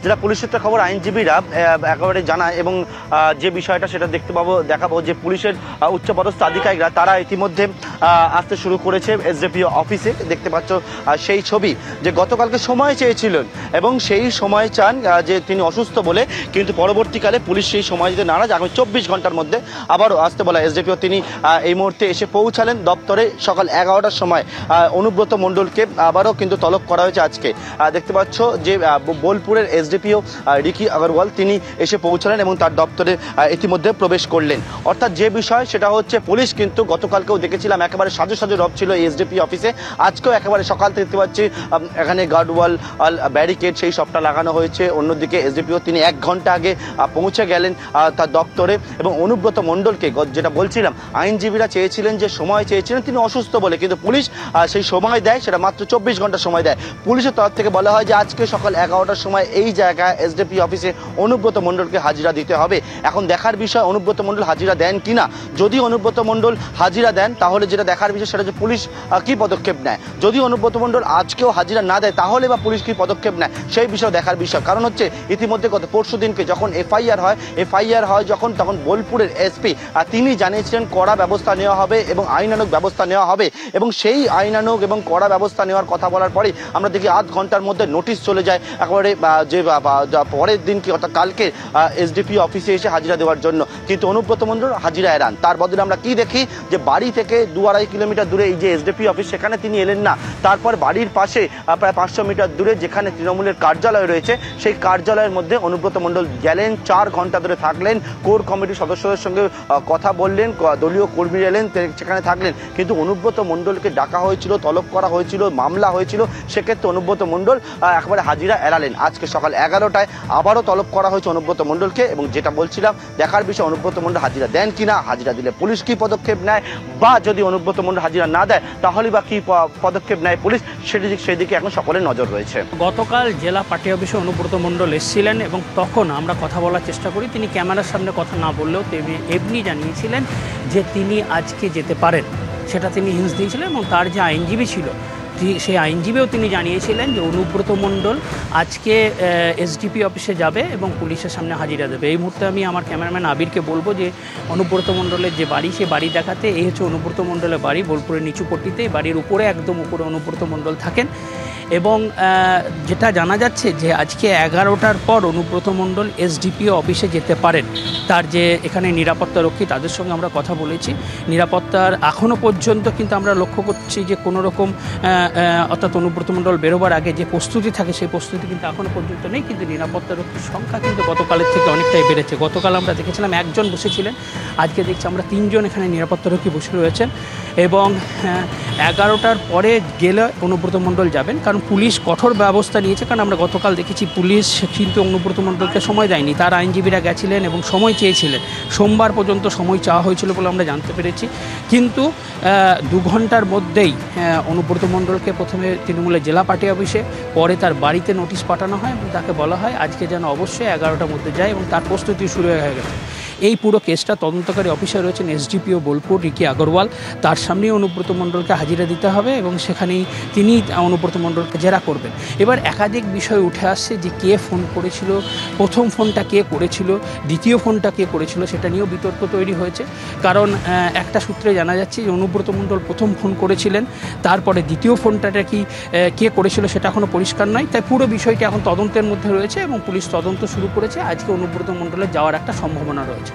যেটা পুলিশ সূত্রে খবর, আইনজীবীরা একেবারে জানায় এবং যে বিষয়টা সেটা দেখাবো যে পুলিশের উচ্চপদস্থ আধিকারিকরা তারা ইতিমধ্যে আসতে শুরু করেছে এসডিপিও অফিসে। দেখতে পাচ্ছ সেই ছবি, যে গতকালকে সময় চেয়েছিলেন এবং সেই সময় চান যে তিনি অসুস্থ বলে, কিন্তু পরবর্তীকালে পুলিশ সেই সময় দিতে নারাজ। আগামী 24 ঘন্টার মধ্যে আবারও আসতে বলা এসডিপিও, তিনি এই মুহূর্তে এসে পৌঁছালেন দপ্তরে সকাল 11টার সময়। অনুব্রত মণ্ডলকে আবারও কিন্তু তলব করা হয়েছে আজকে। দেখতে পাচ্ছ যে বোলপুরের এসডিপিও রিকি আগরওয়াল তিনি এসে পৌঁছালেন এবং তার দপ্তরে ইতিমধ্যে প্রবেশ করলেন। অর্থাৎ যে বিষয় সেটা হচ্ছে, পুলিশ কিন্তু গতকালকেও দেখেছিলাম একেবারে সাজো সাজো রব ছিল এসডিপি অফিসে, আজকেও একেবারে সকাল থেকে দেখতে পাচ্ছি এখানে গার্ডওয়াল ব্যারিকেড সেই সবটা লাগানো হয়েছে। অন্যদিকে এসডিপিও তিনি 1 ঘন্টা আগে পৌঁছে গেলেন তার দপ্তরে। এবং অনুব্রত মণ্ডলকে যেটা বলছিলাম, আইনজীবীরা চেয়েছিলেন যে সময় চেয়েছিলেন তিনি অসুস্থ বলে, কিন্তু পুলিশ সেই সময় দেয় সেটা মাত্র 24 ঘন্টা সময় দেয়। পুলিশের তরফ থেকে বলা হয় যে আজকে সকাল 11টার সময় এই জায়গায় এসডিপি অফিসে অনুব্রত মণ্ডলকে হাজিরা দিতে হবে। এখন দেখার বিষয় অনুব্রত মণ্ডল হাজিরা দেন কিনা। যদি অনুব্রত মণ্ডল হাজিরা দেন তাহলে যেটা দেখার বিষয় সেটা হচ্ছে পুলিশ কি পদক্ষেপ নেয়। যদি অনুব্রত মণ্ডল আজকেও হাজিরা না দেয় তাহলে বা পুলিশ কি পদক্ষেপ নেয় সেই বিষয়ে দেখার বিষয়। কারণ হচ্ছে ইতিমধ্যে গত পরশু দিনকে যখন এফআইআর হয় তখন বোলপুরের এসপি তিনি জানিয়েছিলেন কড়া ব্যবস্থা নেওয়া হবে এবং আইনানুগ ব্যবস্থা নেওয়া হবে, এবং সেই আইনানুগ এবং কড়া ব্যবস্থা নেওয়ার কথা বলার পরেই আমরা দেখি আধ ঘন্টার মধ্যে নোটিশ চলে যায় একেবারে যে পরের দিন কি অর্থাৎ কালকে এসডিপি অফিসে এসে হাজিরা দেওয়ার জন্য, কিন্তু অনুব্রত মণ্ডল হাজিরা এড়ান। তার বদলে আমরা কি দেখি যে বাড়ি থেকে 2-2.5 কিলোমিটার দূরে এই যে এসডিপি অফিস সেখানে তিনি এলেন না। তারপর বাড়ির পাশে প্রায় 500 মিটার দূরে যেখানে তৃণমূলের কার্যালয় রয়েছে সেই কার্যালয়ের মধ্যে অনুব্রত মণ্ডল গেলেন, 4 ঘন্টা ধরে থাকলেন, কোর কমিটির সদস্যদের সঙ্গে কথা বললেন, দলীয় কর্মী এলেন সেখানে থাকলেন। কিন্তু অনুব্রত মণ্ডলকে ডাকা হয়েছিল, তলব করা হয়েছিল, মামলা হয়েছিল, সেক্ষেত্রে অনুব্রত মণ্ডল একেবারে হাজিরা এড়ালেন। আজকে সকাল 11টায় আবারও তলব করা হয়েছে অনুব্রত মণ্ডলকে, এবং যেটা বলছিলাম দেখার বিষয় অনুব্রত মণ্ডল হাজিরা দেন কিনা, হাজিরা দিলে পুলিশ কি পদক্ষেপ নেয়, বা যদি অনুব্রত মণ্ডল হাজিরা না দেয় তাহলে বা কি পদক্ষেপ নেয় পুলিশ, সেদিকে এখন সকলের নজর রয়েছে। গতকাল জেলা পার্টি অফিসে অনুব্রত মণ্ডল এসেছিলেন এবং তখন আমরা কথা বলার চেষ্টা করি। তিনি ক্যামেরার সামনে কথা না বললেও তিনি এমনি জানিয়েছিলেন যে তিনি আজকে যেতে পারেন, সেটা তিনি হিন্স দিয়েছিলেন। এবং তার যে আইনজীবী ছিল সেই আইনজীবীও তিনি জানিয়েছিলেন যে অনুব্রত মণ্ডল আজকে এসডিপি অফিসে যাবে এবং পুলিশের সামনে হাজিরা দেবে। এই মুহূর্তে আমি আমার ক্যামেরাম্যান আবিরকে বলবো যে অনুব্রত মণ্ডলের যে বাড়ি সেই বাড়ি দেখাতে। এই হচ্ছে অনুব্রত মণ্ডলের বাড়ি, বোলপুরের নিচুপট্টিতে। বাড়ির উপরে একদম উপরে অনুব্রত মণ্ডল থাকেন। এবং যেটা জানা যাচ্ছে যে আজকে 11টার পর অনুব্রত মণ্ডল এসডিপিও অফিসে যেতে পারেন। তার যে এখানে নিরাপত্তারক্ষী তাদের সঙ্গে আমরা কথা বলেছি, নিরাপত্তার এখনও পর্যন্ত কিন্তু আমরা লক্ষ্য করছি যে কোনো রকম অর্থাৎ অনুব্রত মণ্ডল বেরোবার আগে যে প্রস্তুতি থাকে সেই প্রস্তুতি কিন্তু এখনও পর্যন্ত নেই। কিন্তু নিরাপত্তারক্ষীর সংখ্যা কিন্তু গতকালের থেকে অনেকটাই বেড়েছে। গতকাল আমরা দেখেছিলাম 1 জন বসেছিলেন, আজকে দেখছি আমরা 3 জন এখানে নিরাপত্তারক্ষী বসে রয়েছেন। এবং 11টার পরে গেলে অনুব্রত মণ্ডল যাবেন, কারণ পুলিশ কঠোর ব্যবস্থা নিয়েছে। কারণ আমরা গতকাল দেখেছি পুলিশ কিন্তু অনুব্রত মণ্ডলকে সময় দেয়নি, তার আইনজীবীরা গেছিলেন এবং সময় চেয়েছিলেন। সোমবার পর্যন্ত সময় চাওয়া হয়েছিল বলে আমরা জানতে পেরেছি, কিন্তু 2 ঘন্টার মধ্যেই অনুব্রত মণ্ডলকে প্রথমে তৃণমূলের জেলা পার্টি অফিসে, পরে তার বাড়িতে নোটিশ পাঠানো হয় এবং তাকে বলা হয় আজকে যেন অবশ্যই 11টার মধ্যে যায়, এবং তার প্রস্তুতি শুরু হয়ে গেছে। এই পুরো কেসটা তদন্তকারী অফিসার রয়েছেন এসডিপিও বোলপুর রিকি আগরওয়াল, তার সামনেই অনুব্রত মণ্ডলকে হাজিরা দিতে হবে এবং সেখানেই তিনি অনুব্রত মণ্ডলকে জেরা করবেন। এবার একাধিক বিষয় উঠে আসছে যে কে ফোন করেছিল, প্রথম ফোনটা কে করেছিল, দ্বিতীয় ফোনটা কে করেছিল, সেটা নিয়েও বিতর্ক তৈরি হয়েছে। কারণ একটা সূত্রে জানা যাচ্ছে যে অনুব্রত মণ্ডল প্রথম ফোন করেছিলেন, তারপরে দ্বিতীয় ফোনটা কি কে করেছিল সেটা এখনও পরিষ্কার নয়। তাই পুরো বিষয়টি এখন তদন্তের মধ্যে রয়েছে এবং পুলিশ তদন্ত শুরু করেছে। আজকে অনুব্রত মণ্ডলের যাওয়ার একটা সম্ভাবনা রয়েছে।